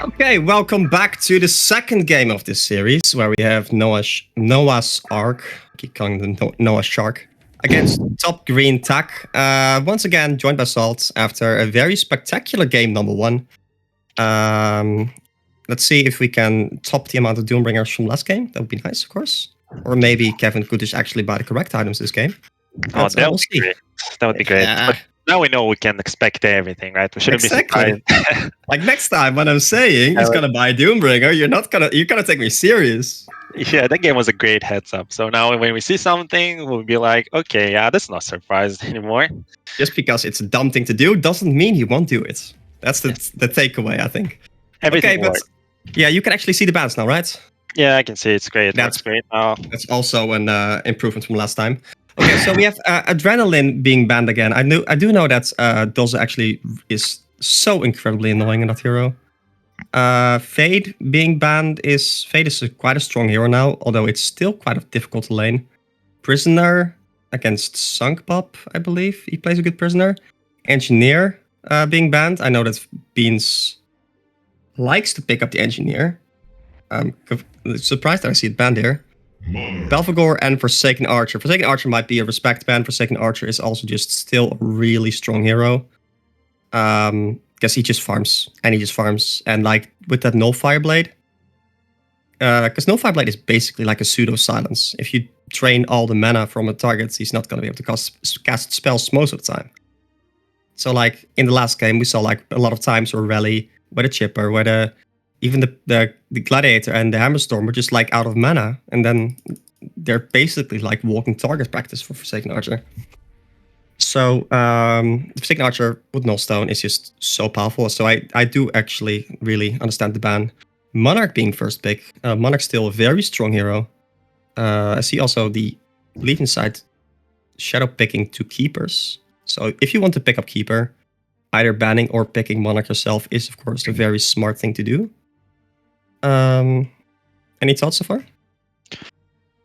Okay, welcome back to the second game of this series, where we have Noah's Ark, I keep calling them Noah's Shark, against top green tech. Once again, joined by Salt after a very spectacular game number one. Let's see if we can top the amount of Doombringers from last game. That would be nice, of course. Or maybe Kevin could just actually buy the correct items this game. Oh, But, that we'll would be see. great. That would be great. But now we know we can expect everything, right? We shouldn't Exactly. be surprised. Like next time when I'm saying he's gonna buy Doombringer, you're gonna take me serious. Yeah, that game was a great heads up. So now when we see something, we'll be like, okay, yeah, that's not surprised anymore. Just because it's a dumb thing to do doesn't mean he won't do it. That's the takeaway, I think. Everything okay, but works. yeah, you can actually see the bands now, right? Yeah, I can see it's great. That's great now. That's also an improvement from last time. Okay, so we have Adrenaline being banned again. I do know that Doza actually is so incredibly annoying in that hero. Fade being banned is quite a strong hero now, although it's still quite difficult to lane. Prisoner against Sunk Pop, I believe he plays a good prisoner. Engineer being banned. I know that Beans likes to pick up the engineer. I'm surprised that I see it banned here. Belphegor and Forsaken Archer. Forsaken Archer might be a respect ban. Forsaken Archer is also just still a really strong hero. Because he just farms. And like with that Null Fireblade. Because Null Fireblade is basically like a pseudo silence. If you drain all the mana from a target, he's not going to be able to cast spells most of the time. So like in the last game, we saw like a lot of times where Rally, where the Chipper, where even the Gladiator and the Hammerstorm were just like out of mana, and then they're basically like walking target practice for Forsaken Archer. So Forsaken Archer with Nullstone is just so powerful. So I do actually really understand the ban. Monarch being first pick. Monarch's still a very strong hero. I see also the Legion side shadow picking 2 keepers. So if you want to pick up keeper, either banning or picking Monarch yourself is of course a very smart thing to do. Any thoughts so far?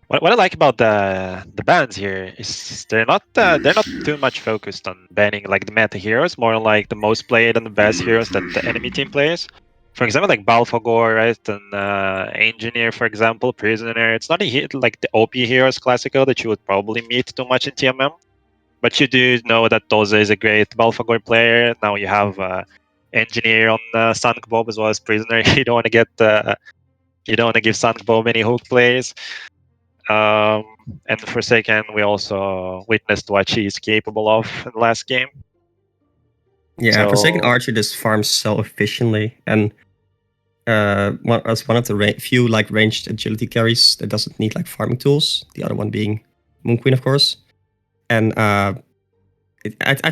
What I like about the bans here is they're not too much focused on banning like the meta heroes, more like the most played and the best heroes that the enemy team plays. For example, like Balfagor, right, and Engineer, for example, Prisoner. It's not a hit like the OP heroes classical that you would probably meet too much in TMM, but you do know that Doza is a great Balfagor player. Now you have Engineer on Sunk Bob as well as Prisoner. You don't want to get you don't want to give Sunk Bob any hook plays. And Forsaken, we also witnessed what she's capable of in the last game. Yeah, Forsaken Archer just farms so efficiently, and as one of the few like ranged agility carries that doesn't need like farming tools. The other one being Moon Queen, of course. And I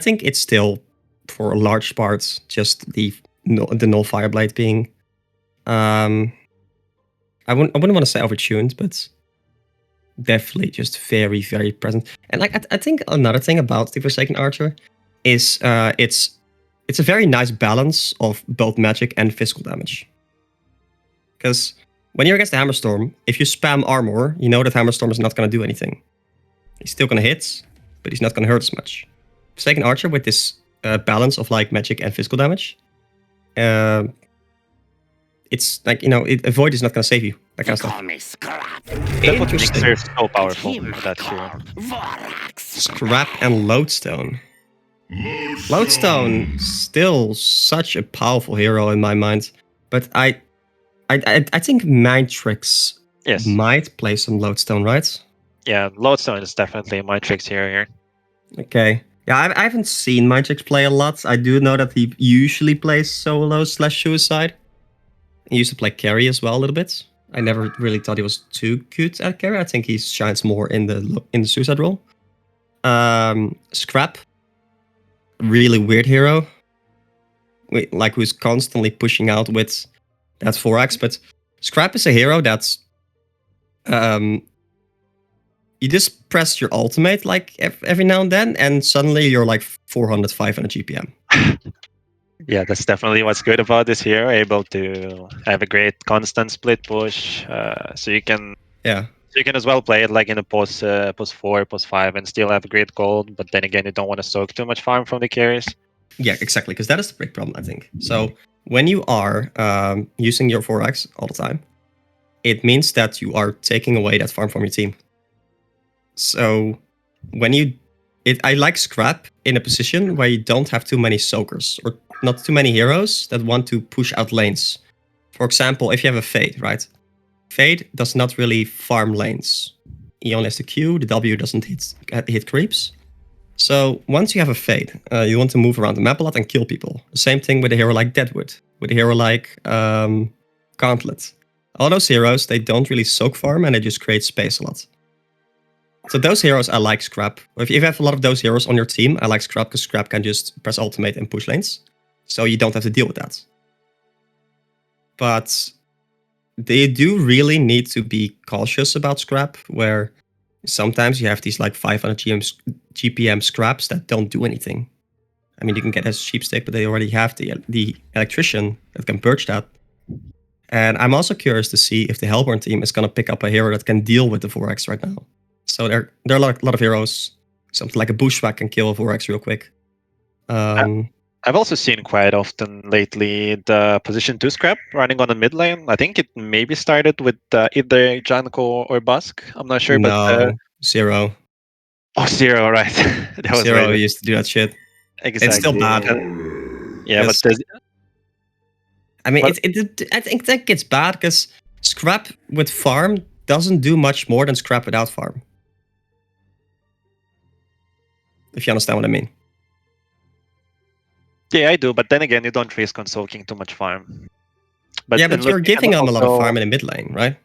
think it's still, for a large part, just the Null Fireblade being. I wouldn't want to say overtuned, but definitely just very, very present. And like I think another thing about the Forsaken Archer is it's a very nice balance of both magic and physical damage. Because when you're against the Hammerstorm, if you spam armor, you know that Hammerstorm is not going to do anything. He's still going to hit, but he's not going to hurt as much. Forsaken Archer with this balance of like magic and physical damage, it's like, a Void is not going to save you. That kind of stuff. That's what makes her so powerful, that hero. Scrap and Lodestone. Lodestone, still such a powerful hero in my mind. But I think Mind Tricks might play some Lodestone, right? Yeah, Lodestone is definitely Mind Tricks hero here. Okay. Yeah, I haven't seen Mind Tricks play a lot. I do know that he usually plays solo/suicide. He used to play carry as well a little bit. I never really thought he was too good at carry. I think he shines more in the suicide role. Scrap, really weird hero. Like who's constantly pushing out with that 4x. But Scrap is a hero that's you just press your ultimate like every now and then, and suddenly you're like 400, 500 GPM. Yeah, that's definitely what's good about this hero, able to have a great constant split push. So you can as well play it like in a post 4, post 5, and still have a great gold. But then again, you don't want to soak too much farm from the carries. Yeah, exactly, because that is the big problem, I think. So when you are using your 4x all the time, it means that you are taking away that farm from your team. So when I like scrap in a position where you don't have too many soakers or not too many heroes that want to push out lanes. For example, if you have a Fade, right? Fade does not really farm lanes. He only has the Q, the W doesn't hit creeps. So once you have a Fade, you want to move around the map a lot and kill people. The same thing with a hero like Deadwood, with a hero like Gauntlet. All those heroes, they don't really soak farm and they just create space a lot. So those heroes, I like Scrap. If you have a lot of those heroes on your team, I like Scrap because Scrap can just press ultimate and push lanes. So you don't have to deal with that. But they do really need to be cautious about Scrap, where sometimes you have these like 500 GPM Scraps that don't do anything. I mean, you can get a cheap stick, but they already have the electrician that can purge that. And I'm also curious to see if the Hellborn team is going to pick up a hero that can deal with the 4x right now. So there are a lot of heroes. Something like a Bushwhack can kill a 4x real quick. I've also seen quite often lately the position 2 scrap running on the mid lane. I think it maybe started with either Janko or Busk. I'm not sure, but Zero. Oh, Zero, right? That was Zero right. used to do that shit. Exactly. It's still bad. Yeah, but I mean, I think that gets bad because Scrap with farm doesn't do much more than Scrap without farm. If you understand what I mean. Yeah, I do, but then again, you don't risk on soaking too much farm. But yeah, but you're giving them a lot of farm in the mid lane, right?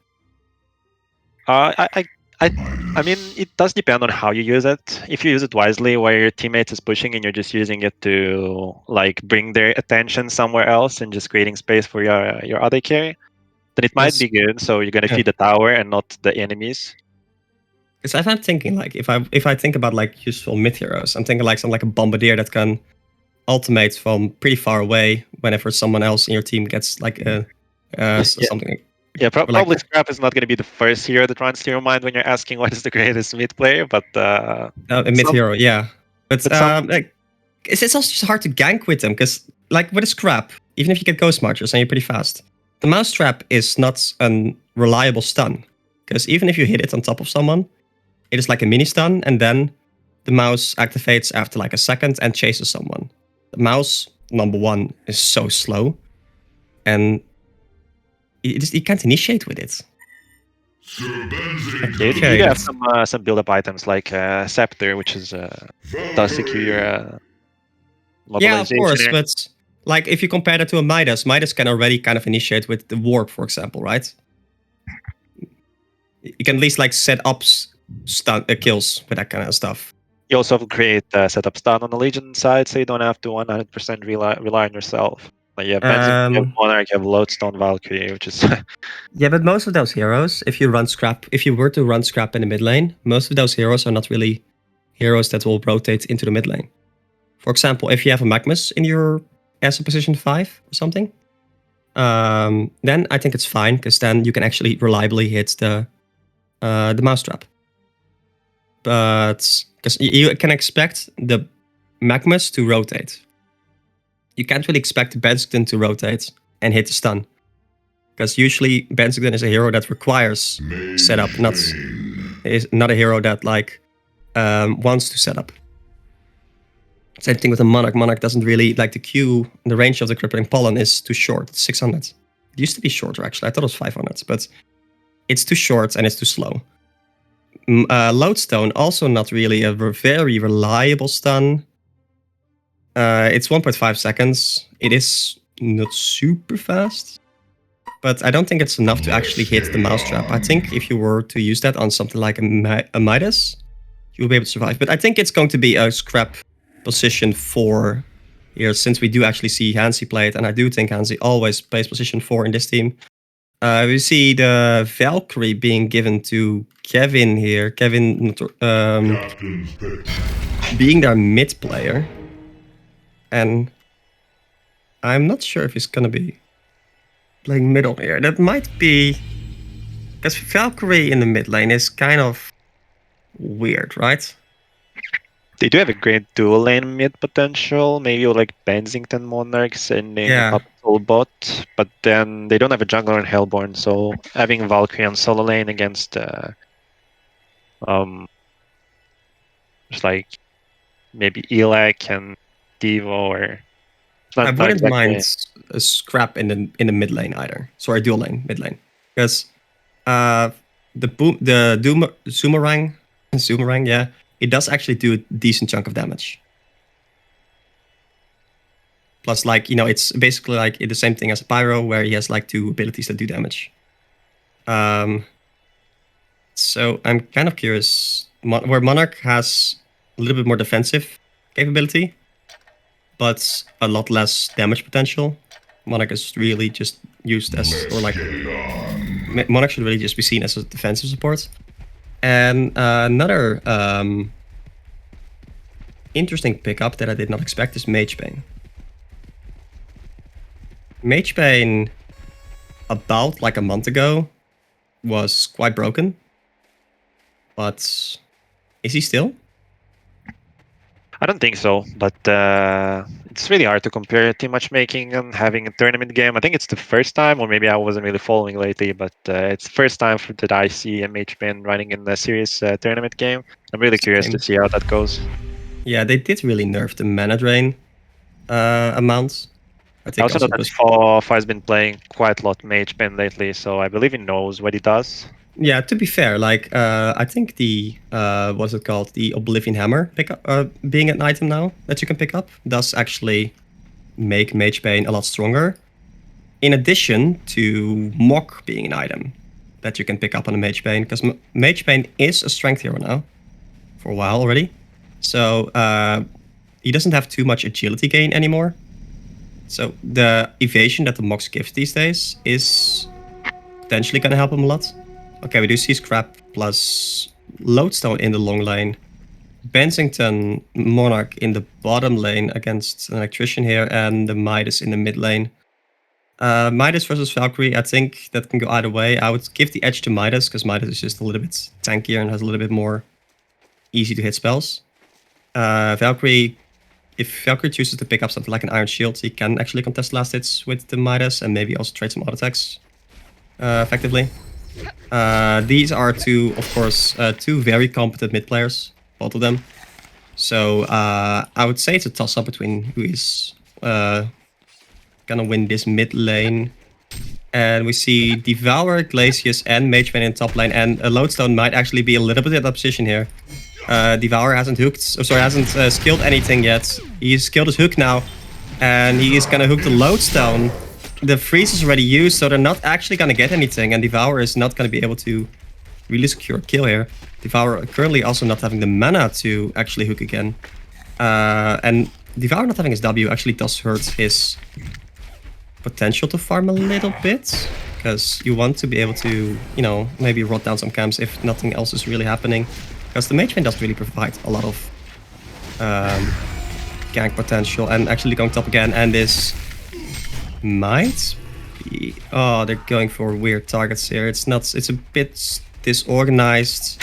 I mean, it does depend on how you use it. If you use it wisely, where your teammates is pushing and you're just using it to like bring their attention somewhere else and just creating space for your other carry, then it might be good. So you're gonna feed the tower and not the enemies. Because I'm thinking like if I think about like useful mid heroes, I'm thinking like something like a Bombardier that can ultimate from pretty far away whenever someone else in your team gets like something. Yeah, probably Scrap is not going to be the first hero that runs to your mind when you're asking what is the greatest mid player, but a mid hero, yeah. But like, it's also just hard to gank with them because like with a Scrap, even if you get Ghost Marchers and you're pretty fast, the mouse trap is not a reliable stun because even if you hit it on top of someone, it is like a mini stun and then the mouse activates after like a second and chases someone. The mouse, number one, is so slow and you can't initiate with it. Okay, you have some build-up items like Scepter, which is does secure mobilization. Yeah, of course, but like if you compare that to a Midas can already kind of initiate with the warp, for example, right? You can at least like set up kills with that kind of stuff. You also create setup stun on the Legion side, so you don't have to 100% rely on yourself. Like you have Benzing, you have Monarch, you have Lodestone Valkyrie, which is yeah, but most of those heroes, if you were to run Scrap in the mid lane, most of those heroes are not really heroes that will rotate into the mid lane. For example, if you have a Magmus in your as a position 5 or something, then I think it's fine because then you can actually reliably hit the mousetrap. But because you can expect the Magmus to rotate, you can't really expect Benzington to rotate and hit the stun. Because usually Benzington is a hero that requires setup, is not a hero that like wants to set up. Same thing with a Monarch. Monarch doesn't really like the Q. The range of the Crippling Pollen is too short. It's 600. It used to be shorter actually. I thought it was 500, but it's too short and it's too slow. Lodestone also not really a very reliable stun. It's 1.5 seconds. It is not super fast, but I don't think it's enough to actually hit the mousetrap. I think if you were to use that on something like a Midas, you will be able to survive. But I think it's going to be a Scrap position 4 here, since we do actually see Hansi play it, and I do think Hansi always plays position 4 in this team. We see the Valkyrie being given to Kevin here. Kevin being their mid player. And I'm not sure if he's going to be playing middle here. That might be... Because Valkyrie in the mid lane is kind of weird, right? They do have a great dual lane mid potential, maybe like Benzington Monarch sending up full bot, but then they don't have a jungler and Hellborn, so having Valkyrie on solo lane against just like maybe Elec and Devo or I not wouldn't exactly. mind a scrap in the mid lane either. Sorry, dual lane, mid lane, because the Zoomerang, yeah, it does actually do a decent chunk of damage. Plus, like, you know, it's basically like the same thing as a Pyro, where he has like 2 abilities that do damage. So I'm kind of curious where Monarch has a little bit more defensive capability, but a lot less damage potential. Monarch is really just used as, or like, Monarch should really just be seen as a defensive support. And another interesting pickup that I did not expect is Magebane. Magebane, about like a month ago, was quite broken. But is he still? I don't think so, but it's really hard to compare team matchmaking and having a tournament game. I think it's the first time, or maybe I wasn't really following lately, but it's the first time that I see MHBN running in a serious tournament game. I'm really curious to see how that goes. Yeah, they did really nerf the mana drain amount. I think also know that Fa has been playing quite a lot MHBN lately, so I believe he knows what he does. Yeah, to be fair, like I think the what's it called, the Oblivion Hammer being an item now that you can pick up does actually make Magebane a lot stronger. In addition to Mock being an item that you can pick up on a Magebane, because Magebane is a strength hero now for a while already. So he doesn't have too much agility gain anymore. So the evasion that the Mox gives these days is potentially going to help him a lot. Okay, we do see Scrap plus Lodestone in the long lane. Bensington Monarch in the bottom lane against an Electrician here, and the Midas in the mid lane. Midas versus Valkyrie, I think that can go either way. I would give the edge to Midas, because Midas is just a little bit tankier and has a little bit more easy to hit spells. Valkyrie, if Valkyrie chooses to pick up something like an Iron Shield, he can actually contest last hits with the Midas and maybe also trade some auto attacks effectively. These are two, of course, two very competent mid players, both of them. So I would say it's a toss-up between who is gonna win this mid lane. And we see Devour, Glacius, and Magebane in top lane, and Lodestone might actually be a little bit in that position here. Devour hasn't skilled anything yet. He's skilled his hook now, and he is gonna hook the Lodestone. The freeze is already used, so they're not actually gonna get anything, and Devour is not gonna be able to really secure a kill here. Devour currently also not having the mana to actually hook again. And Devour not having his W actually does hurt his potential to farm a little bit, because you want to be able to, you know, maybe rot down some camps if nothing else is really happening. Because the Magebane doesn't really provide a lot of gank potential, and actually going top again, and this might be... Oh, they're going for weird targets here. It's a bit disorganized.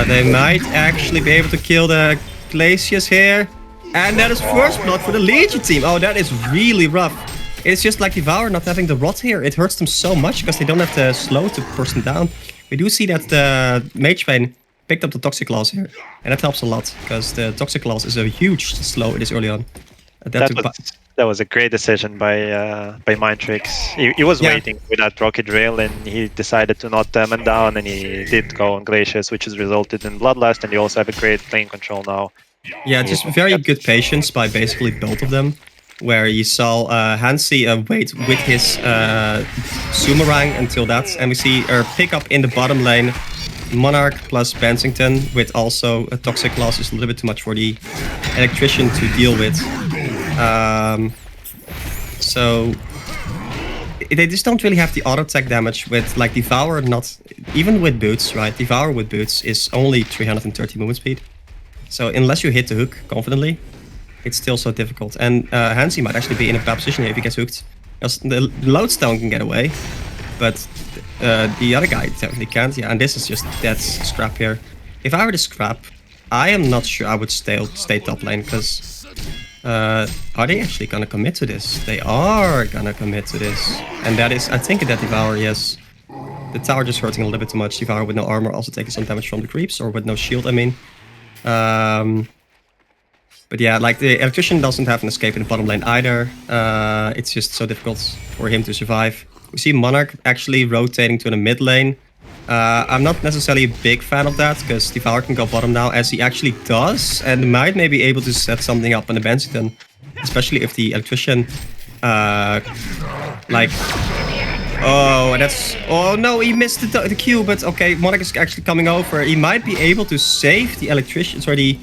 They might actually be able to kill the Glacius here. And that is first blood for the Legion team. Oh, that is really rough. It's just like Devour not having the rot here. It hurts them so much because they don't have the slow to person down. We do see that the Magebane picked up the Toxic Claws here. And that helps a lot, because the Toxic Claws is a huge slow it is early on. That was a great decision by Mindtrix. He was waiting with that Rocket Drill, and he decided to not man down, and he did go on Glacius, which has resulted in Bloodlust, and you also have a great lane control now. Yeah, just very good patience by basically both of them, where you saw Hansi wait with his Zoomerang until that, and we see a pickup in the bottom lane. Monarch plus Bensington with also a Toxic Claws is a little bit too much for the Electrician to deal with. So they just don't really have the auto attack damage with like Devour, not even with boots, right? Devour with boots is only 330 movement speed. So unless you hit the hook confidently, it's still so difficult. And Hansi might actually be in a bad position here if he gets hooked. Because the Lodestone can get away, but the other guy definitely can't. Yeah, and this is just dead Scrap here. If I were to Scrap, I am not sure I would stay top lane, because Are they actually gonna commit to this? They are gonna commit to this. And that is, I think, that Devour, yes. The tower just hurting a little bit too much. Devour with no armor also taking some damage from the creeps, or with no shield, I mean. But yeah, like the Electrician doesn't have an escape in the bottom lane either. It's just so difficult for him to survive. We see Monarch actually rotating to the mid lane. I'm not necessarily a big fan of that, because Devour can go bottom now, as he actually does, and might maybe able to set something up on the Bensington, especially if the Electrician, like... Oh, that's... Oh no, he missed the Q, but okay, Monarch is actually coming over. He might be able to save the Electrician, sorry,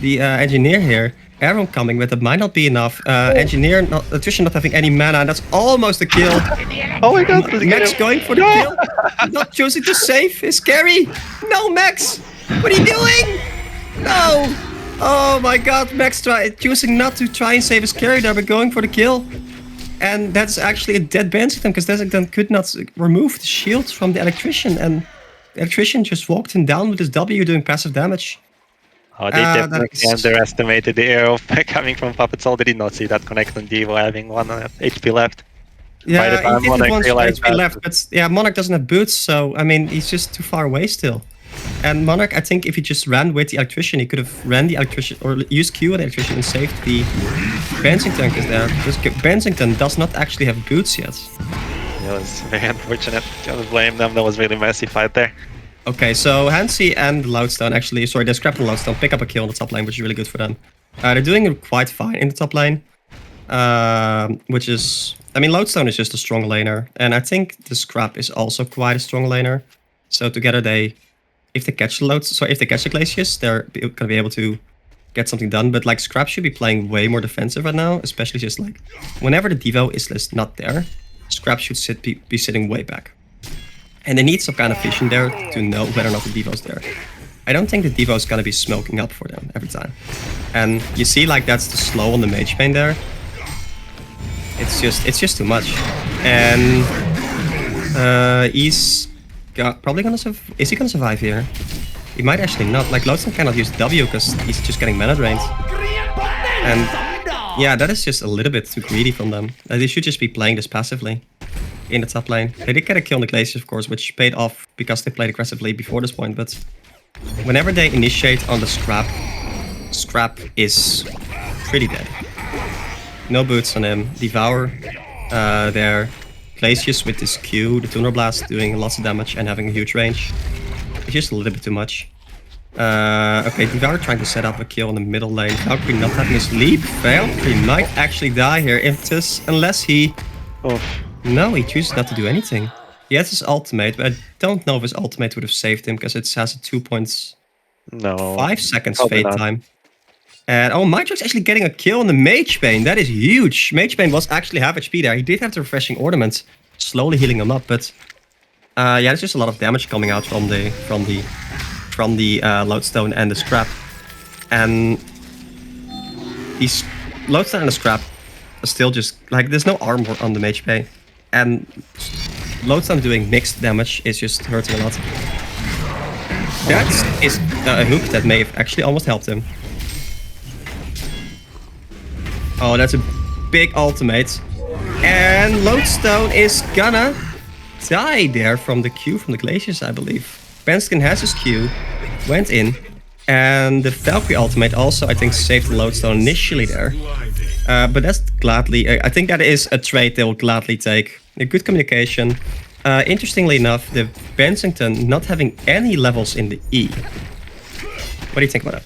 the Engineer here. Arrow coming, but that might not be enough. Electrician not having any mana, and that's almost a kill. Oh my god, Max going for the kill. Not choosing to save is scary. No, Max! What are you doing? No! Oh my god, Max choosing not to try and save his carry there, but going for the kill. And that's actually a dead Bensington, because Bensington could not remove the shield from the Electrician, and the Electrician just walked him down with his W doing passive damage. Oh, they definitely underestimated the arrow coming from Puppet Soul. They did not see that connect on Devo having 1 HP left. Yeah, he did have 1 HP left, but yeah, Monarch doesn't have boots, so I mean, he's just too far away still. And Monarch, I think if he just ran with the Electrician, he could have ran the Electrician, or used Q on the Electrician and saved the Bensington, because Bensington does not actually have boots yet. It was very unfortunate. Can't blame them, that was really messy fight there. Okay, so Hansi and Loudstone actually, sorry, they're Scrap and Loudstone pick up a kill on the top lane, which is really good for them. They're doing quite fine in the top lane, which is, I mean, Loudstone is just a strong laner, and I think the Scrap is also quite a strong laner. So together they, if they catch the Glacius, they're gonna be able to get something done. But like Scrap should be playing way more defensive right now, especially just like whenever the Devo is not there, Scrap should be sitting way back. And they need some kind of vision there to know whether or not the Devo's there. I don't think the Devo is gonna be smoking up for them every time. And you see, like, that's the slow on the mage pane there. It's just too much. And he's probably gonna survive. Is he gonna survive here? He might actually not. Like, Loudstone cannot use W because he's just getting mana drained. And yeah, that is just a little bit too greedy from them. They should just be playing this passively in the top lane. They did get a kill on the Glaciers, of course, which paid off because they played aggressively before this point, but whenever they initiate on the Scrap is pretty dead. No boots on him. Devour there. Glacius with this Q, the Tuner Blast, doing lots of damage and having a huge range. It's just a little bit too much. Okay, Devour trying to set up a kill in the middle lane. Valkyrie not having his leap. Valkyrie might actually die here unless he... Oh. No, he chooses not to do anything. He has his ultimate, but I don't know if his ultimate would have saved him, because it has a 2.5 seconds fade time. And oh, Mytrax actually getting a kill on the Mage Bane. That is huge. Mage Bane was actually half HP there. He did have the Refreshing Ornament, slowly healing him up, but yeah, there's just a lot of damage coming out from the Loudstone and the Scrap. And these Loudstone and the Scrap are still just like, there's no armor on the Mage Bane. And Loudstone doing mixed damage is just hurting a lot. That is a hook that may have actually almost helped him. Oh, that's a big ultimate. And Loudstone is gonna die there from the Q from the Glaciers, I believe. Benskin has his Q, went in, and the Valkyrie ultimate also, I think, saved the Loudstone initially there. But that's gladly, I think that is a trade they will gladly take. A good communication. Interestingly enough, the Bensington not having any levels in the E. What do you think about that?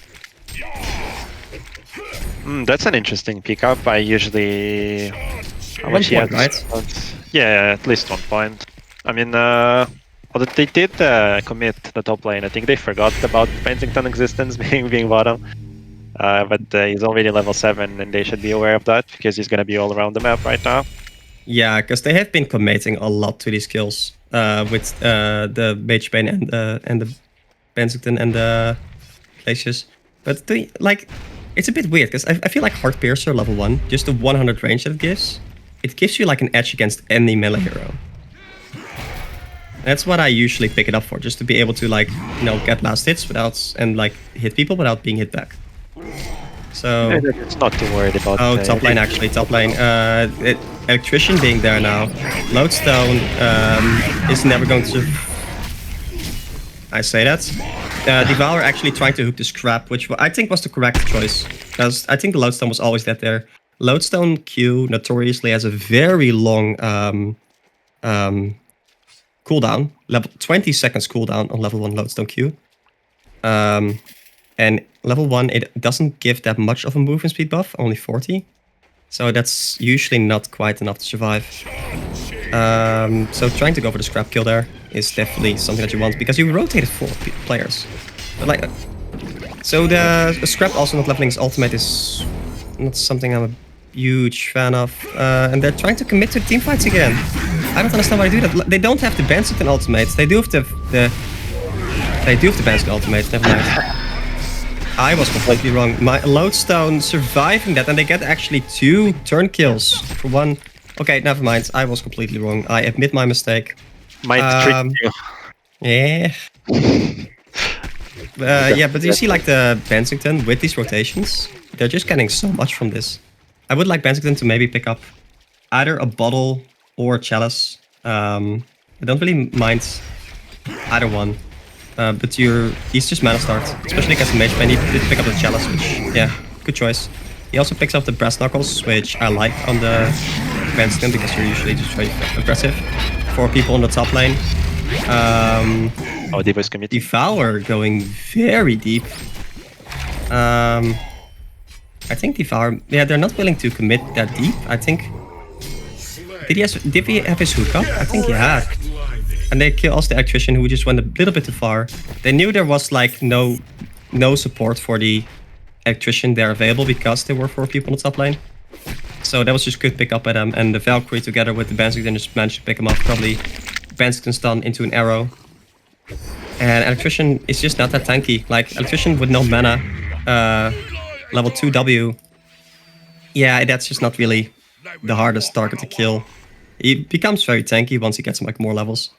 That's an interesting pickup. I usually... How much he point, right? Yeah, at least 1 point. I mean, well, they did commit the top lane. I think they forgot about Bensington existence being bottom. But he's already level 7, and they should be aware of that, because he's going to be all around the map right now. Yeah, because they have been committing a lot to these kills with the Mage Bane and the Bensington and the Glaciers. But it's a bit weird, because I feel like Heart Piercer level 1, just the 100 range that it gives you like an edge against any melee hero. That's what I usually pick it up for, just to be able to, like, you know, get last hits without, and like hit people without being hit back. So It's not too worried about. top lane actually, top lane. Electrician being there now. Lodestone is never going to. I say that. Devour actually trying to hook the scrap, which I think was the correct choice, because I think the Lodestone was always dead there. Lodestone Q notoriously has a very long cooldown, 20 seconds cooldown on level 1 Lodestone Q. And level 1, it doesn't give that much of a movement speed buff, only 40. So that's usually not quite enough to survive. So trying to go for the scrap kill there is definitely something that you want, because you rotated 4 players. But like, so the scrap also not leveling his ultimate is not something I'm a huge fan of. And they're trying to commit to the team fights again. I don't understand why they do that. They don't have the Bensington ultimates. They do have the Bensington ultimates, never mind. I was completely wrong. My Lodestone surviving that, and they get actually 2 turn kills for 1. Okay, never mind. I was completely wrong. I admit my mistake. Might trick you. Yeah. Yeah, but you see like the Bensington with these rotations, they're just getting so much from this. I would like Bensington to maybe pick up either a bottle or a chalice. I don't really mind either one. But he's just mana start, especially against the mage bane. He did pick up the chalice, which, yeah, good choice. He also picks up the brass knuckles, which I like on the Bensington, because you're usually just very aggressive for people on the top lane. Devo's committed. Devour going very deep. I think Devour, yeah, they're not willing to commit that deep. I think. Did he have his hook up? I think he had. And they kill also the electrician, who just went a little bit too far. They knew there was like no support for the electrician there available, because there were 4 people on the top lane. So that was just good pick up by them. And the Valkyrie together with the Bensington just managed to pick him up. Probably Bensington stun into an arrow. And electrician is just not that tanky. Like electrician with no mana, level 2 W. Yeah, that's just not really the hardest target to kill. He becomes very tanky once he gets like more levels.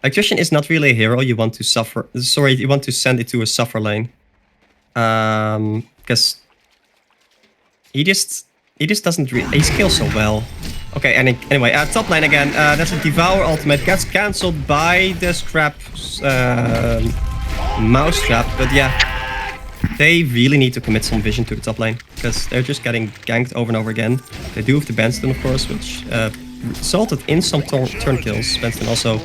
Electrician is not really a hero you want to suffer. Sorry, you want to send it to a suffer lane, because he just doesn't really. He skills so well. Okay, anyway, top lane again. That's a Devour ultimate, gets cancelled by the scrap mouse trap. But yeah, they really need to commit some vision to the top lane, because they're just getting ganked over and over again. They do have the Benston, of course, which resulted in some turn kills. Benston also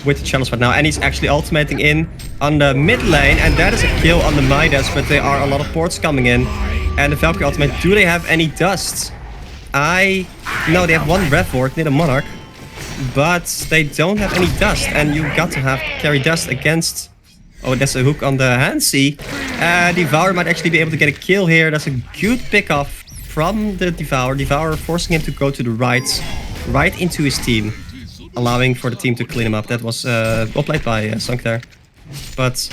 with the challenge right now, and he's actually ultimating in on the mid lane, and that is a kill on the Midas, but there are a lot of ports coming in. And the Valkyrie ultimate, do they have any dust? No, they have 1 Rev Ward near the Monarch, but they don't have any dust, and you got to carry dust against. Oh, that's a hook on the Hansi. Devour might actually be able to get a kill here. That's a good pick off from the Devour. Devour forcing him to go to the right into his team, allowing for the team to clean him up. That was well played by Sunk there. But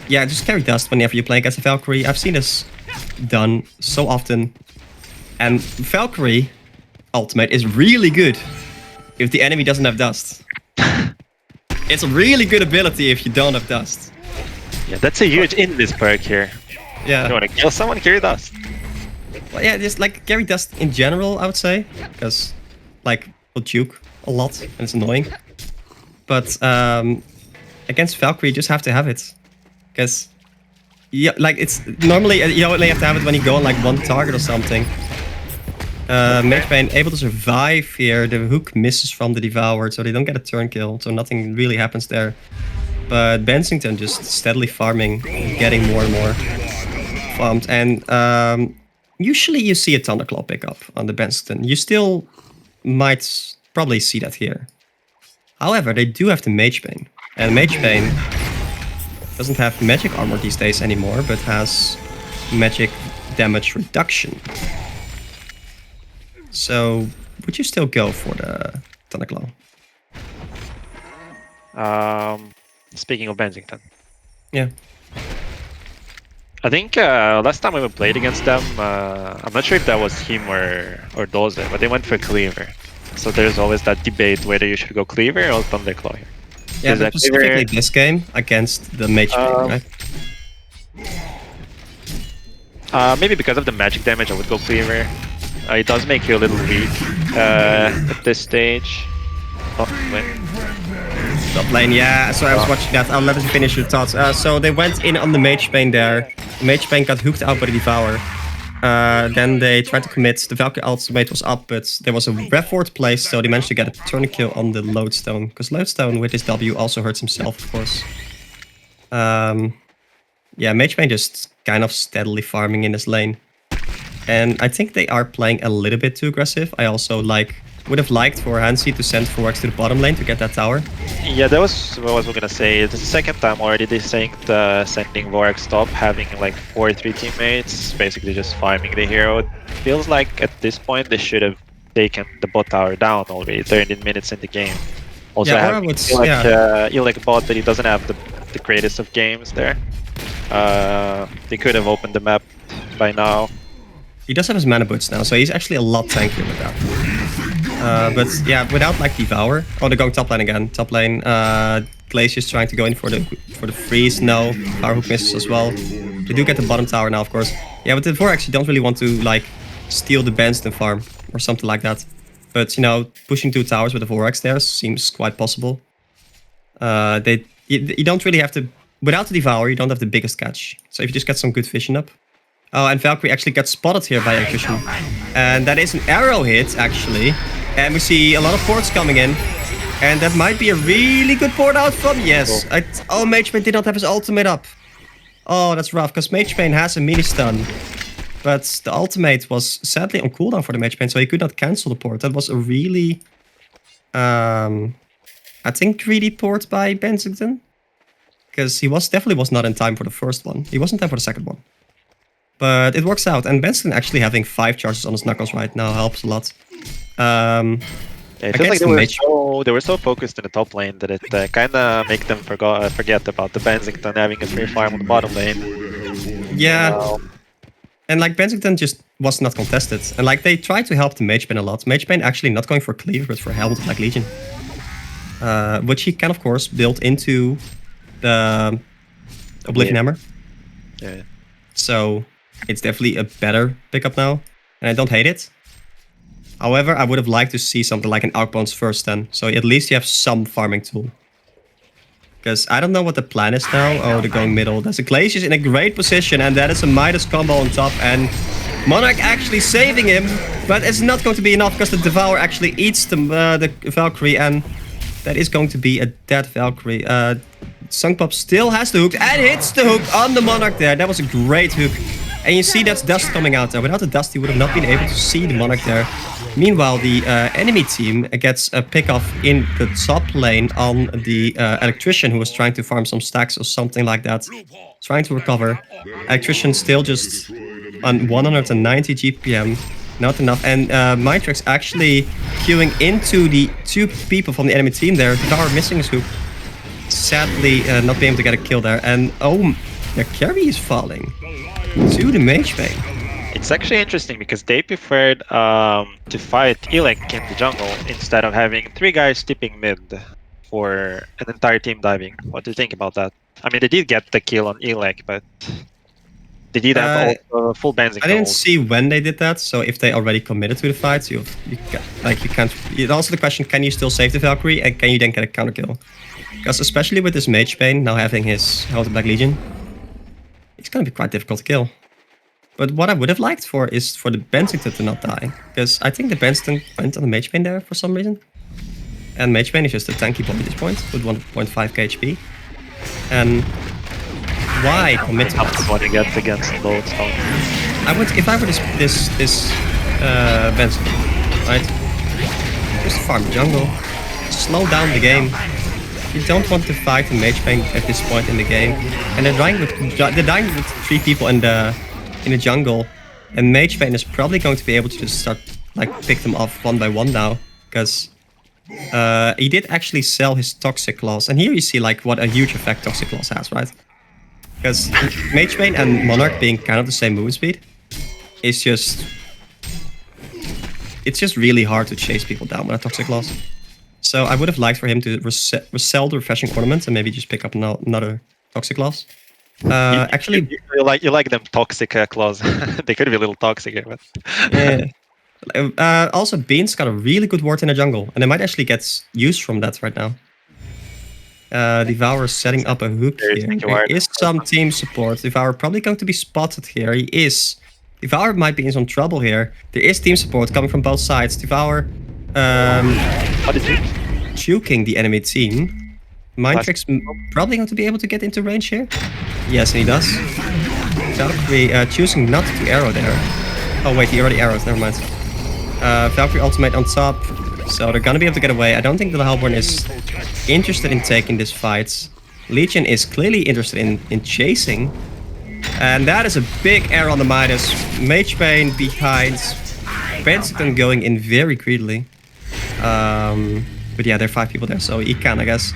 yeah, just carry dust whenever you play against a Valkyrie. I've seen this done so often. And Valkyrie ultimate is really good if the enemy doesn't have dust. It's a really good ability if you don't have dust. Yeah, that's a huge in this perk here. Yeah. You want to kill someone, carry dust. Well, yeah, just like carry dust in general, I would say, because like will juke a lot and it's annoying. But against Valkyrie, you just have to have it, because yeah, like it's normally you only have to have it when you go on like 1 target or something. Mage Bane able to survive here. The hook misses from the Devoured, so they don't get a turn kill, so nothing really happens there. But Bensington just steadily farming, getting more and more farmed. And usually you see a Thunderclaw pickup on the Bensington. You still might probably see that here. However, they do have the Mage Bane. And Mage Bane doesn't have magic armor these days anymore, but has magic damage reduction. So, would you still go for the Thunderclaw? Speaking of Bensington. Yeah. I think last time we played against them, I'm not sure if that was him or Doze, but they went for Cleaver. So there's always that debate whether you should go Cleaver or Thunderclaw here. Yeah, but specifically this game against the Mage Bane, right? Maybe because of the magic damage, I would go Cleaver. It does make you a little weak at this stage. Oh, wait. Top lane, yeah. So I was watching that. I'll let you finish your thoughts. So they went in on the Mage Bane there. Mage Bane got hooked out by the Devour. Then they tried to commit. The Valkyrie ultimate was up, but there was a Rev Ward placed, so they managed to get a turn kill on the Lodestone. Because Lodestone with his W also hurts himself, of course. Yeah, Mage Bane just kind of steadily farming in his lane. And I think they are playing a little bit too aggressive. I also would have liked for Hansi to send Vorx to the bottom lane to get that tower. Yeah, that was what I was gonna say. It's the second time already they think the sending Vorx stop, having like 4-3 teammates, basically just farming the hero. It feels like at this point they should have taken the bot tower down already, 13 minutes in the game. Also, Yeah, Ilek bot, but he doesn't have the greatest of games there. They could have opened the map by now. He does have his mana boots now, so he's actually a lot tankier with that. But yeah, without like Devour. Oh, they're going top lane again. Top lane. Glacier's trying to go in for the freeze. No, Power Hook misses as well. They do get the bottom tower now, of course. Yeah, but the Vorx, you don't really want to like steal the Benston farm or something like that. But you know, pushing 2 towers with the Vorx there seems quite possible. You don't really have to. Without the Devour, you don't have the biggest catch. So if you just get some good vision up. Oh, and Valkyrie actually got spotted here by Electrician. And that is an arrow hit, actually. And we see a lot of ports coming in. And that might be a really good port out from... Yes. Oh, Mage Bane did not have his ultimate up. Oh, that's rough, because Mage Bane has a mini stun. But the ultimate was sadly on cooldown for the Mage Bane, so he could not cancel the port. That was a really... I think greedy port by Bensington. Because he definitely was not in time for the first one. He wasn't in time for the second one. But it works out, and Benson actually having 5 charges on his knuckles right now helps a lot. Yeah, it feels like they were so focused in the top lane that it kind of make them forget about the Bensington having a free farm on the bottom lane. Yeah, and like Bensington just was not contested, and like they tried to help the Mage Bane a lot. Mage Bane actually not going for Cleaver, but for Helmet of Black Legion, which he can of course build into the Oblivion Hammer. Yeah. So it's definitely a better pickup now, and I don't hate it. However, I would have liked to see something like an Outbounds first then, so at least you have some farming tool. Because I don't know what the plan is now. Oh, they're going middle. There's a Glacier's in a great position, and that is a Midas combo on top, and Monarch actually saving him, but it's not going to be enough because the Devour actually eats the Valkyrie, and that is going to be a dead Valkyrie. Sungpop still has the hook and hits the hook on the Monarch there. That was a great hook. And you see that's dust coming out there. Without the dust, you would have not been able to see the Monarch there. Meanwhile, the enemy team gets a pick-off in the top lane on the Electrician, who was trying to farm some stacks or something like that. Trying to recover. Electrician still just on 190 GPM. Not enough. And Mindtrax actually queuing into the 2 people from the enemy team there. Devour missing his hook. Sadly, not being able to get a kill there. And oh, their carry is falling to the Mage Bane. It's actually interesting because they preferred to fight Ilek in the jungle instead of having 3 guys tipping mid for an entire team diving. What do you think about that? I mean, they did get the kill on Ilek, but they did have full Benzing. I didn't see when they did that, so if they already committed to the fight, you can't. Also, the question: can you still save the Valkyrie, and can you then get a counter kill? Because especially with this Mage Bane now having his Helmet of Black Legion, it's going to be quite difficult to kill. But what I would have liked is for the Bensington to not die. Because I think the Bensington went on the Mage Bane there for some reason. And Mage Bane is just a tanky bomb at this point with 1.5 HP. And why commit to that? What he gets against Lodestone. If I were this Bensington, right? Just farm the jungle. Slow down the game. You don't want to fight the Mage Bane at this point in the game. And they're dying with 3 people in the jungle, and Mage Bane is probably going to be able to just start pick them off one by one now, because he did actually sell his Toxic Claws, and here you see what a huge effect Toxic Claws has, right? Because Mage Bane and Monarch being kind of the same movement speed is just really hard to chase people down with a Toxic Claws. So I would have liked for him to resell the Refreshing Ornament and maybe just pick up another Toxic Claws. Actually, you like them toxic claws. They could be a little toxic here, but yeah. Also, Bean's got a really good ward in the jungle, and they might actually get use from that right now. Devour setting up a hook Very here. sneaky There ward. is some team support. Devour probably going to be spotted here. He is. Devour might be in some trouble here. There is team support coming from both sides. Devour What did you? juking the enemy team. Mindtrick's probably going to be able to get into range here. Yes, and he does. Valkyrie choosing not to arrow there. Oh wait, he already arrows, never mind. Valkyrie ultimate on top. So they're gonna be able to get away. I don't think the Hellborn is interested in taking this fight. Legion is clearly interested in chasing. And that is a big arrow on the Midas. Mage Bane behind. Bensington going in very greedily. But yeah, there are 5 people there, so he can, I guess.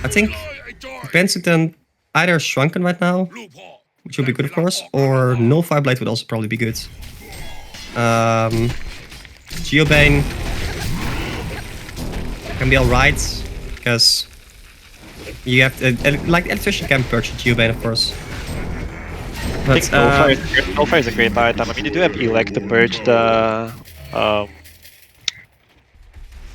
I think Bensington either shrunken right now, which would be good, of course, or Null Fireblade would also probably be good. Geobane can be alright, because you have to, like, Electrician can purge Geobane, of course. I think Nullfire is a great item. I mean, you do have Elect to purge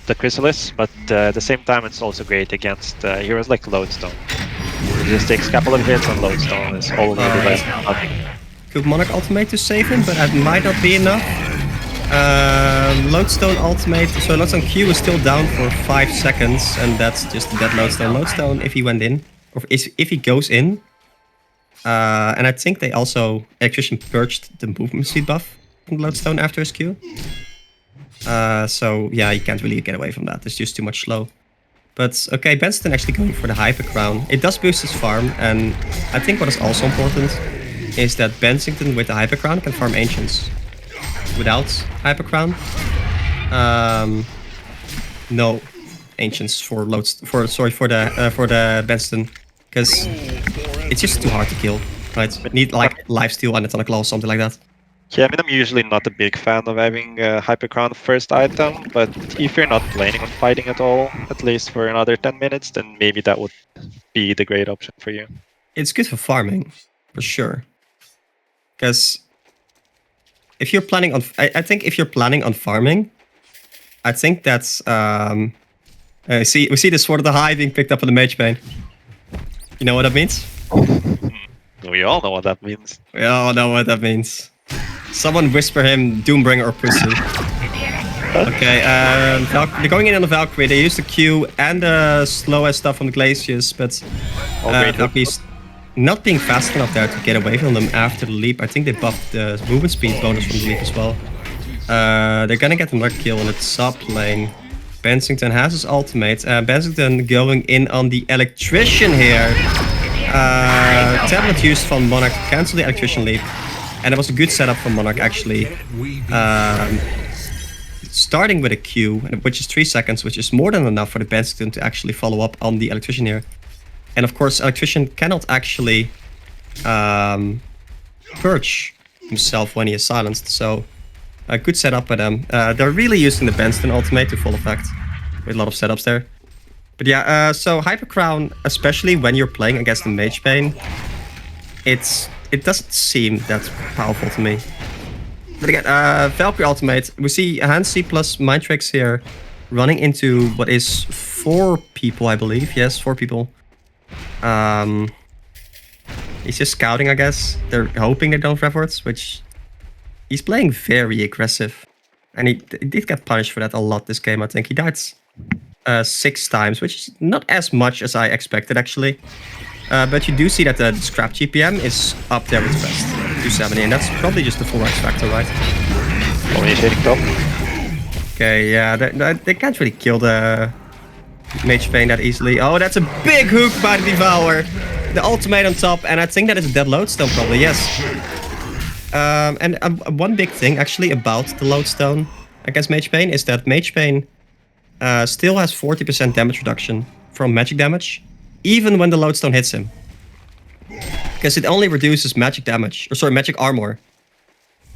the Chrysalis, but at the same time, it's also great against heroes like Lodestone. It just takes a couple of hits on Lodestone. It's all needed like nothing. Could Monarch ultimate to save him, but that might not be enough. Lodestone ultimate, so Lodestone Q is still down for 5 seconds, and that's just a dead Lodestone. Lodestone, if he went in, or if he goes in, and I think they also Electrician purged the movement speed buff from Lodestone after his Q. So yeah, you can't really get away from that. It's just too much slow. But okay, Benston actually going for the Hyper Crown. It does boost his farm, and I think what is also important is that Bensington with the Hyper Crown can farm Ancients. Without Hyper Crown, no Ancients for the Benston, because it's just too hard to kill. Right? Need like lifesteal and a ton of claw or something like that. Yeah, I mean, I'm usually not a big fan of having Hyper Crown first item, but if you're not planning on fighting at all, at least for another 10 minutes, then maybe that would be the great option for you. It's good for farming, for sure. Because if you're planning on, I think if you're planning on farming, I think that's we see the Sword of the High being picked up on the Mage Bane. You know what that means? We all know what that means. We all know what that means. Someone whisper him Doombringer or pussy. Okay, they're going in on the Valkyrie. They use the Q and the slowest stuff from the Glaciers, but Valkyrie's not being fast enough there to get away from them after the leap. I think they buffed the movement speed bonus from the leap as well. They're gonna get another kill in the top lane. Bensington has his ultimate. Bensington going in on the Electrician here. Tablet used from Monarch to cancel the Electrician leap. And it was a good setup for Monarch, actually. Starting with a Q, which is 3 seconds, which is more than enough for the Bensington to actually follow up on the Electrician here. And of course, Electrician cannot actually purge himself when he is silenced. So, a good setup by them. They're really using the Bensington ultimate to full effect. With a lot of setups there. But yeah, so Hyper Crown, especially when you're playing against the Mage Bane, it doesn't seem that powerful to me. But again, Valkyrie ultimate, we see Hansi plus Mindtrix here running into what is 4 people, I believe. Yes, 4 people. He's just scouting, I guess. They're hoping they don't reverts, which he's playing very aggressive. And he did get punished for that a lot this game, I think. He died 6 times, which is not as much as I expected, actually. But you do see that the scrap GPM is up there with the best, 270, and that's probably just the full X factor, right? Only shading top. Okay, yeah, they can't really kill the Mage Bane that easily. Oh, that's a big hook by the Devour. The ultimate on top, and I think that is a dead Lodestone probably, yes. And one big thing actually about the Lodestone against Mage Bane is that Mage Bane still has 40% damage reduction from magic damage, even when the Lodestone hits him. Because it only reduces magic damage, or sorry, magic armor.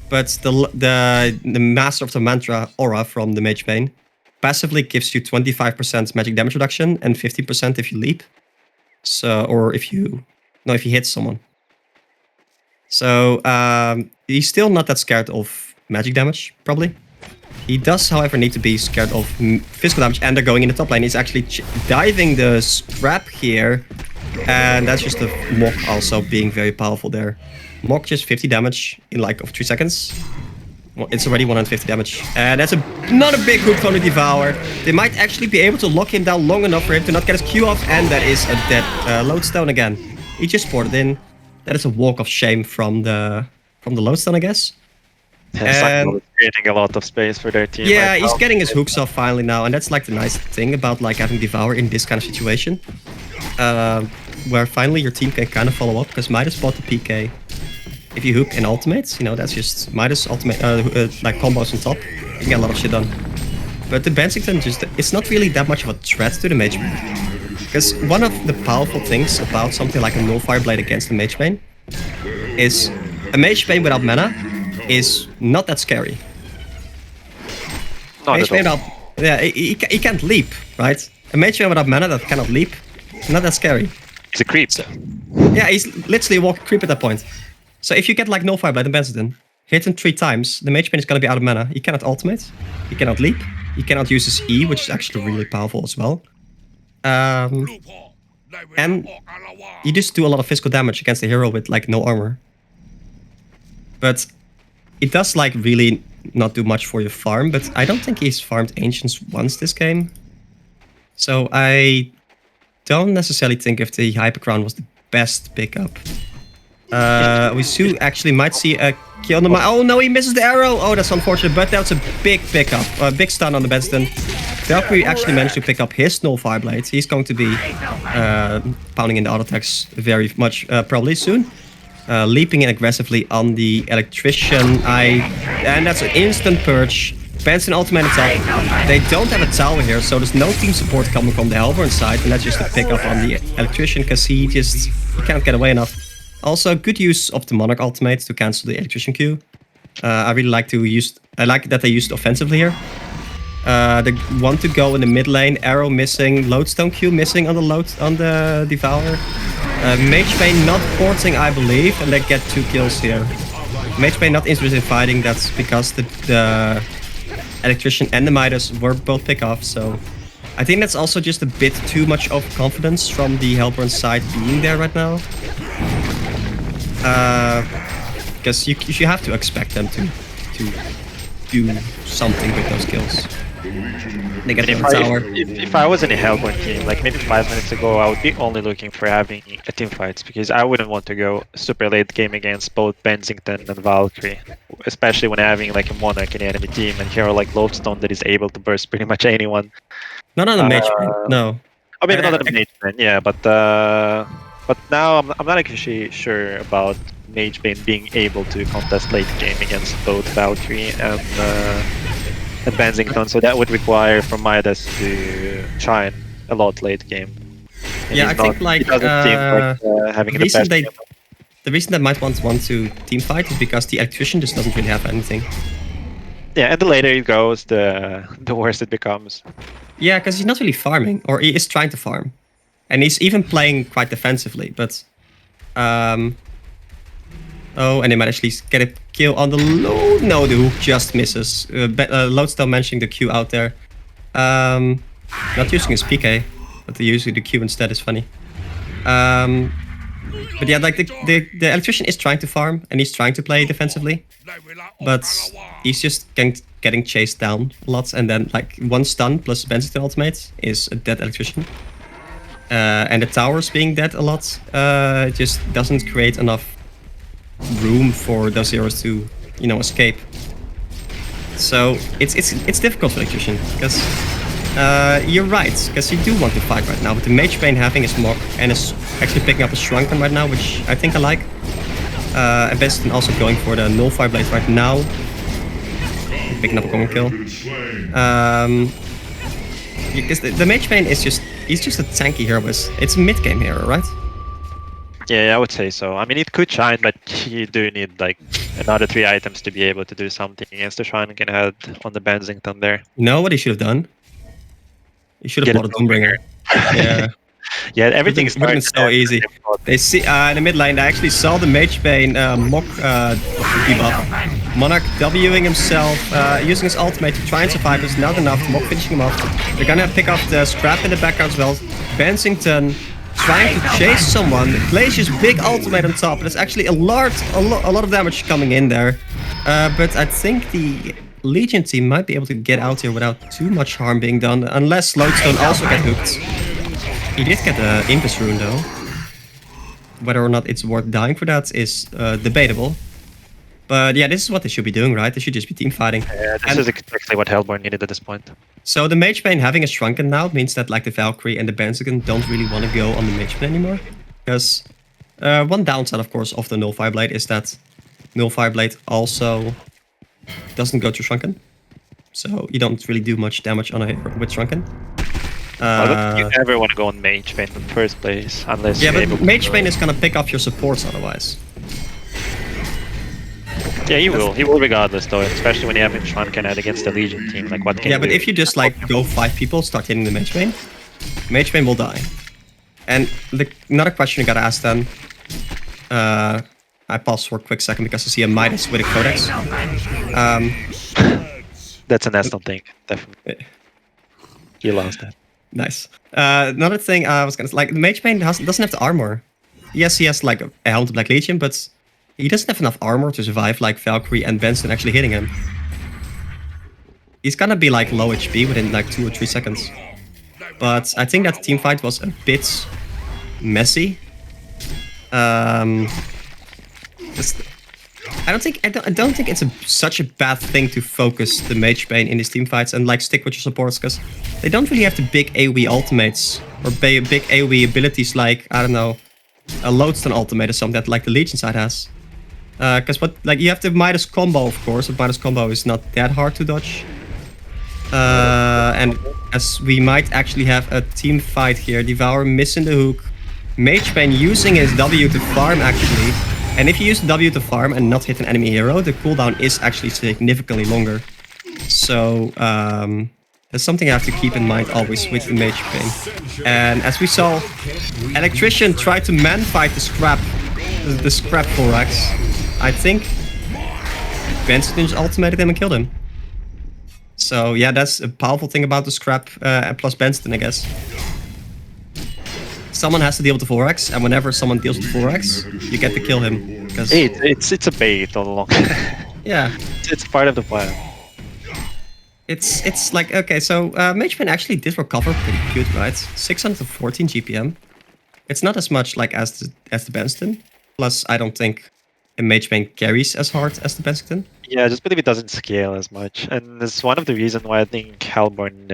But the Master of the Mantra aura from the Mage Bane passively gives you 25% magic damage reduction and 15% if you leap. So, or if you hit someone. So he's still not that scared of magic damage, probably. He does, however, need to be scared of physical damage, and they're going in the top lane. He's actually diving the scrap here, and that's just a Mok also being very powerful there. Mok just 50 damage in like of 3 seconds. Well, it's already 150 damage, and that's not a big hook from the Devour. They might actually be able to lock him down long enough for him to not get his Q off, and that is a dead Lodestone again. He just ported in. That is a walk of shame from the Lodestone, I guess. And is creating a lot of space for their team. Yeah, right he's now. getting his hooks off finally now, and that's like the nice thing about like having Devour in this kind of situation, where finally your team can kind of follow up, because Midas bought the PK. If you hook and ultimates, you know, that's just Midas ultimate, like combos on top. You can get a lot of shit done. But the Bensington it's not really that much of a threat to the Mage Bane. Because one of the powerful things about something like a Nullfire Blade against the Mage Bane is a Mage Bane without mana is not that scary. Not at all. Yeah, he can't leap, right? A Mage Bane without mana that cannot leap, not that scary. He's a creep. Yeah, he's literally a walking creep at that point. So if you get like Nullfire Blade and Bensington, hit him 3 times, the Mage Bane is gonna be out of mana. He cannot ultimate, he cannot leap, he cannot use his E, which is actually really powerful as well. And you just do a lot of physical damage against the hero with like no armor. But it does like really not do much for your farm, but I don't think he's farmed Ancients once this game. So I don't necessarily think if the Hypercrown was the best pickup. We actually might see a kill on the Oh no, he misses the arrow! Oh, that's unfortunate, but that's a big pickup. A big stun on the Benston. Valkyrie actually managed to pick up his Nullfire Blade. He's going to be pounding in the auto attacks very much probably soon. Leaping in aggressively on the Electrician. And that's an instant purge. Benson ultimate top. They don't have a tower here, so there's no team support coming from the Hellborn side, and that's just a pickup on the Electrician because he can't get away enough. Also, good use of the Monarch ultimate to cancel the Electrician Q. I like that they used offensively here. They want to go in the mid lane. Arrow missing, Lodestone Q missing on the Devour. Mage Bane not porting, I believe, and they get 2 kills here. Mage Bane not interested in fighting. That's because the Electrician and the Midas were both pick off. So I think that's also just a bit too much of confidence from the Hellborn side being there right now. Because you have to expect them to do something with those kills. They get the tower. If I was in a Hellborn team, like maybe 5 minutes ago, I would be only looking for having a team fight, because I wouldn't want to go super late game against both Bensington and Valkyrie, especially when having like a Monarch in the enemy team and hero like Lodestone that is able to burst pretty much anyone. Not on the Mage Bane, no. I mean, not on the Mage Bane, yeah, but now I'm not actually sure about Mage Bane being able to contest late game against both Valkyrie and Bensington, so that would require for Midas to shine a lot late game. And yeah, I think like, having the reason they might want to team fight is because the Electrician just doesn't really have anything. Yeah, and the later it goes, the worse it becomes. Yeah, because he's not really farming, or he is trying to farm. And he's even playing quite defensively, but... Oh, and they might actually get a kill on the low. No, the hook just misses. Lodestone mentioning the Q out there. Not using his PK, but using the Q instead is funny. But yeah, like the Electrician is trying to farm, and he's trying to play defensively. But he's just getting chased down a lot, and then like 1 stun plus Bensington ultimate is a dead Electrician. And the towers being dead a lot just doesn't create enough room for those heroes to, you know, escape. So it's difficult for Electrician, because you're right, because you do want to fight right now, but the Mage Bane having his Mok and is actually picking up a Shrunken right now, which I think I like. And Bensington also going for the Nullfire Blade right now. Picking up a common kill. Because the Mage Bane is he's just a tanky hero. It's a mid-game hero, right? Yeah, I would say so. I mean, it could shine, but you do need like another 3 items to be able to do something against the Shrine and had on the Bensington there. You know what he should have done? He should have bought a Doombringer. Yeah. Yeah, everything Would have been so easy. They see in the mid lane. They actually saw the Mage Bane mock debuff. Monarch Wing himself, using his ultimate to try and survive is not enough. Mock finishing him off. They're gonna pick up the scrap in the background as well. Bensington trying to chase someone. Glacier's big ultimate on top. There's actually a lot of damage coming in there. But I think the Legion team might be able to get out here without too much harm being done, unless Lodestone also get hooked. He did get the Invis rune though. Whether or not it's worth dying for that is debatable. But yeah, this is what they should be doing, right? They should just be team fighting. Yeah, this is exactly what Hellborn needed at this point. So the Mage Bane having a Shrunken now means that like the Valkyrie and the Benzigen don't really want to go on the Mage Bane anymore. Because one downside, of course, of the Nullfire Blade is that Nullfire Blade also doesn't go to Shrunken. So you don't really do much damage on a hit with Shrunken. You never want to go on Mage Bane in the first place, unless yeah, you're but able Mage Bane is gonna pick off your supports otherwise. Yeah, he will. He will regardless, though, especially when you have Shrunken out against the Legion team. Like, what can Yeah, but do? if you just like go 5 people, start hitting the Mage Bane will die. And another question you gotta ask then. I pause for a quick second because I see a Midas with a Codex. That's a Neston thing, definitely. You lost that. Nice. Another thing I was gonna say, like, the Mage Bane doesn't have the armor. Yes, he has like a helm to Black Legion, but he doesn't have enough armor to survive like Valkyrie and Benson actually hitting him. He's gonna be like low HP within like 2 or 3 seconds. But I think that the team fight was a bit messy. I don't think it's such a bad thing to focus the Mage Bane in these team fights and like stick with your supports, because they don't really have the big AoE ultimates or big AoE abilities like, I don't know, a Lodestone ultimate or something that like the Legion side has. Because you have the Midas combo, of course, but Midas combo is not that hard to dodge. And as we might actually have a team fight here, Devour missing the hook, Mage Bane using his W to farm actually. And if you use the W to farm and not hit an enemy hero, the cooldown is actually significantly longer. So that's something I have to keep in mind always with the Mage Bane. And as we saw, Electrician tried to man-fight the scrap 4x. I think Benson just ultimated him and killed him. So yeah, that's a powerful thing about the scrap plus Benson, I guess. Someone has to deal with the 4x, and whenever someone deals with the 4x, you get to kill him. It's a bait all along. Yeah. It's part of the plan. It's like, okay, so Mage Bane actually did recover pretty good, right? 614 GPM. It's not as much like as the Benson. Plus, I don't think a Mage Bane carries as hard as the Benson. Yeah, I just believe it doesn't scale as much, and it's one of the reasons why I think Hellborn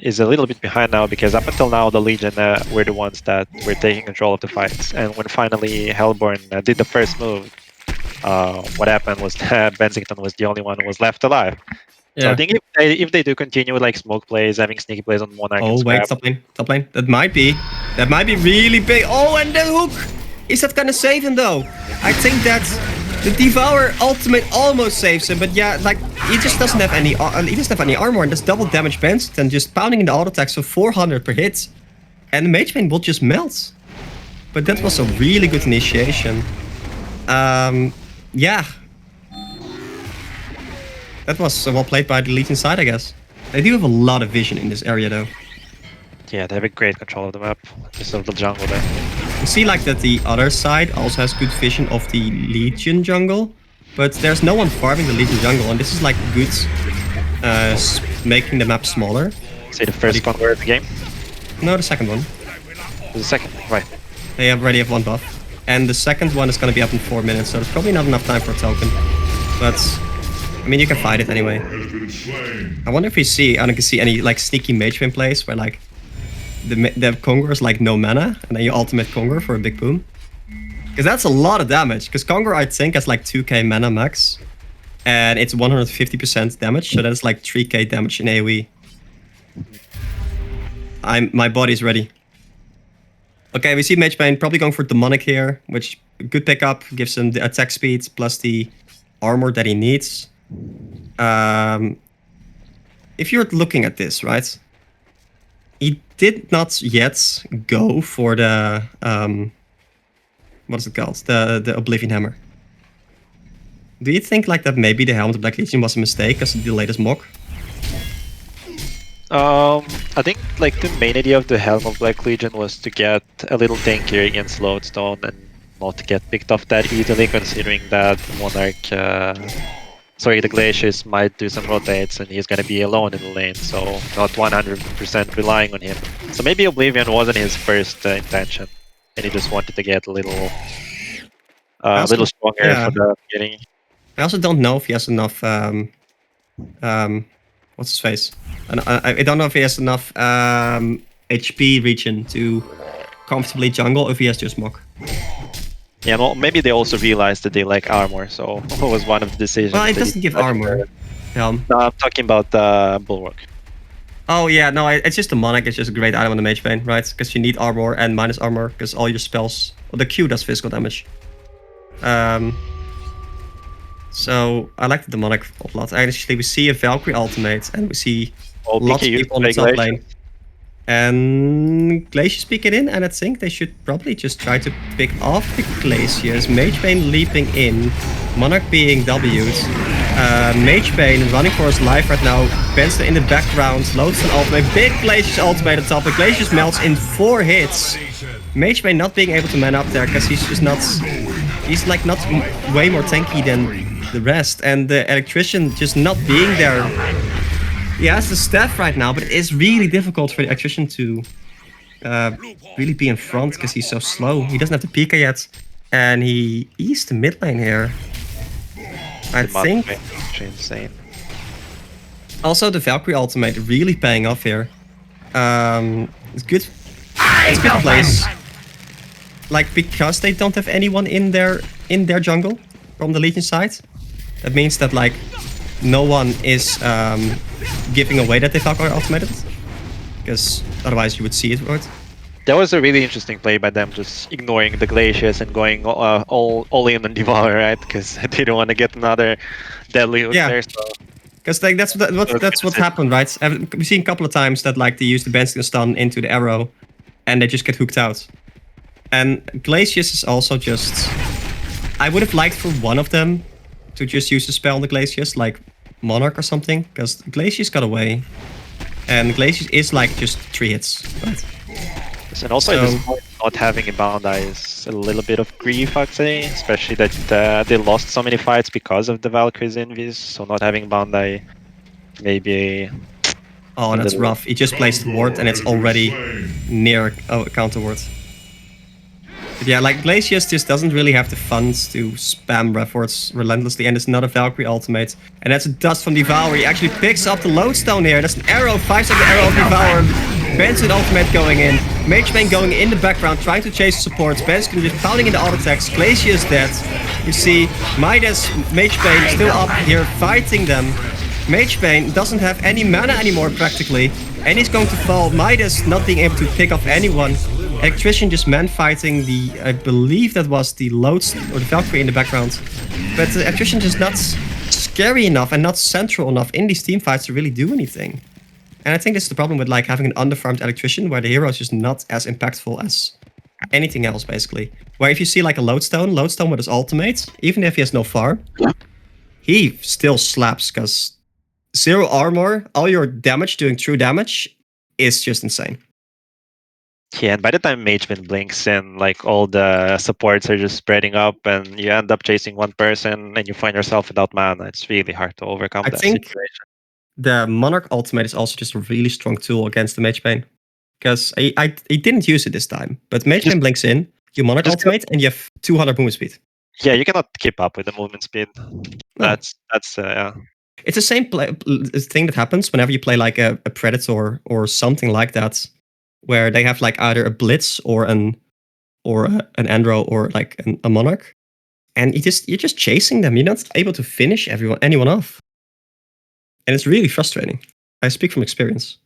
is a little bit behind now, because up until now the Legion were the ones that were taking control of the fights, and when finally Hellborn did the first move, what happened was that Bensington was the only one who was left alive. Yeah. So I think if they do continue with like smoke plays, having sneaky plays on Monarch. Oh wait, top lane. That might be really big. Oh, and the hook! Is that gonna save him though? I think that the Devour ultimate almost saves him, but yeah, like he just doesn't have any armor, and that's double damage Benson just pounding in the auto attacks for 400 per hit, and the Mage Bane will just melt. But that was a really good initiation. Yeah, that was well played by the Legion side, I guess. They do have a lot of vision in this area though. Yeah, they have a great control of the map, just of the jungle there. You see like that the other side also has good vision of the Legion jungle, but there's no one farming the Legion jungle, and this is like good making the map smaller. Say the first conqueror of the game? No, the second one. The second, right. They already have one buff. And the second one is going to be up in 4 minutes, so there's probably not enough time for a token. But, I mean, you can fight it anyway. I wonder if we can see any like sneaky Mage Bane plays where like the Conqueror is like no mana, and then you ultimate Conqueror for a big boom. Because that's a lot of damage, because Conqueror I think has like 2k mana max, and it's 150% damage, so that's like 3k damage in AoE. My body's ready. Okay, we see Mage Bane probably going for Demonic here, which good pickup, gives him the attack speed plus the armor that he needs. If you're looking at this, right? he did not yet go for the what is it called? The Oblivion Hammer. Do you think like that maybe the Helm of the Black Legion was a mistake because of the latest mock? I think like the main idea of the Helm of Black Legion was to get a little tankier against Lodestone and not to get picked off that easily, considering that Monarch, the Glacius might do some rotates and he's gonna be alone in the lane, so not 100% relying on him. So maybe Oblivion wasn't his first intention, and he just wanted to get a little stronger for the beginning. I also don't know if he has enough. What's his face? I don't know if he has enough HP region to comfortably jungle, or if he has just mock. Yeah, well, maybe they also realized that they lack armor, so it was one of the decisions. Well, it doesn't give armor. No, I'm talking about the Bulwark. Oh yeah, no, it's just the Monarch. It's just a great item on the Mage Bane, right? Because you need armor and minus armor, because all your spells... Well, the Q does physical damage. So I like the Demonic a lot. Actually, we see a Valkyrie ultimate, and we see lots of people on the top lane. And Glacius pick it in, and I think they should probably just try to pick off the Glacius. Mage Bane leaping in, Monarch being W'd, Mage Bane running for his life right now, Benster in the background, Lodestone ultimate, big Glacius ultimate on top, the Glacius melts in 4 hits. Mage Bane not being able to man up there, because he's just not... He's like not way more tanky than the rest, and the Electrician just not being there. He has the staff right now, but it is really difficult for the Electrician to really be in front because he's so slow. He doesn't have the Pika yet, and he's the mid lane here. I think. Insane. Also, the Valkyrie ultimate really paying off here. It's good. It's a good place. Like, because they don't have anyone in their jungle from the Legion side, that means that like no one is giving away that they Valkyrie ultimated, because otherwise you would see it, right? That was a really interesting play by them, just ignoring the Glacius and going all in on Devour, right? Because they don't want to get another deadly hook there. So. Because like that's what happened, right? We've seen a couple of times that like they use the Benston stun into the arrow, and they just get hooked out. And Glacius is also just... I would have liked for one of them to just use the spell on the Glacius, like Monarch or something, because Glacius got away, and Glacius is like just 3 hits, right? And also, not having a Bound Eye is a little bit of grief, I'd say, especially that they lost so many fights because of the Valkyrie's Invis, so not having Bound Eye maybe... Oh, that's rough. He just placed ward and it's already near counter ward. But yeah, like Glacius just doesn't really have the funds to spam Reforts relentlessly, and it's not a Valkyrie ultimate. And that's a dust from Devour. He actually picks up the Lodestone here. That's an arrow, 5-second arrow of Devour. Benson ultimate going in. Mage Bane going in the background, trying to chase supports. Benson just pounding in the auto attacks. Glacius dead. You see Midas, Mage Bane still up here fighting them. Mage Bane doesn't have any mana anymore practically, and he's going to fall. Midas not being able to pick off anyone. Electrician just man-fighting the, I believe that was the Lodestone or the Valkyrie in the background. But the Electrician just not scary enough and not central enough in these team fights to really do anything. And I think this is the problem with like having an underfarmed Electrician, where the hero is just not as impactful as anything else, basically. Where if you see like a Lodestone with his ultimate, even if he has no farm, he still slaps, because 0 armor, all your damage doing true damage is just insane. Yeah, and by the time Mage Bane blinks in, like all the supports are just spreading up, and you end up chasing one person, and you find yourself without mana. It's really hard to overcome that situation. The Monarch ultimate is also just a really strong tool against the Mage Bane, because I didn't use it this time, but Mage Bane blinks in, you Monarch ultimate, and you have 200 movement speed. Yeah, you cannot keep up with the movement speed. No. That's yeah. It's the same thing that happens whenever you play like a Predator or something like that, where they have like either a Blitz or an Andro or like a Monarch, and you're just chasing them. You're not able to finish anyone off, and it's really frustrating. I speak from experience.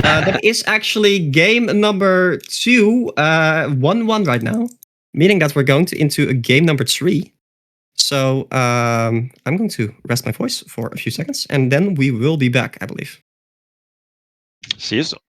That is actually game number 2, 1-1 right now, meaning that we're going into a game number 3. So I'm going to rest my voice for a few seconds, and then we will be back, I believe. See you soon.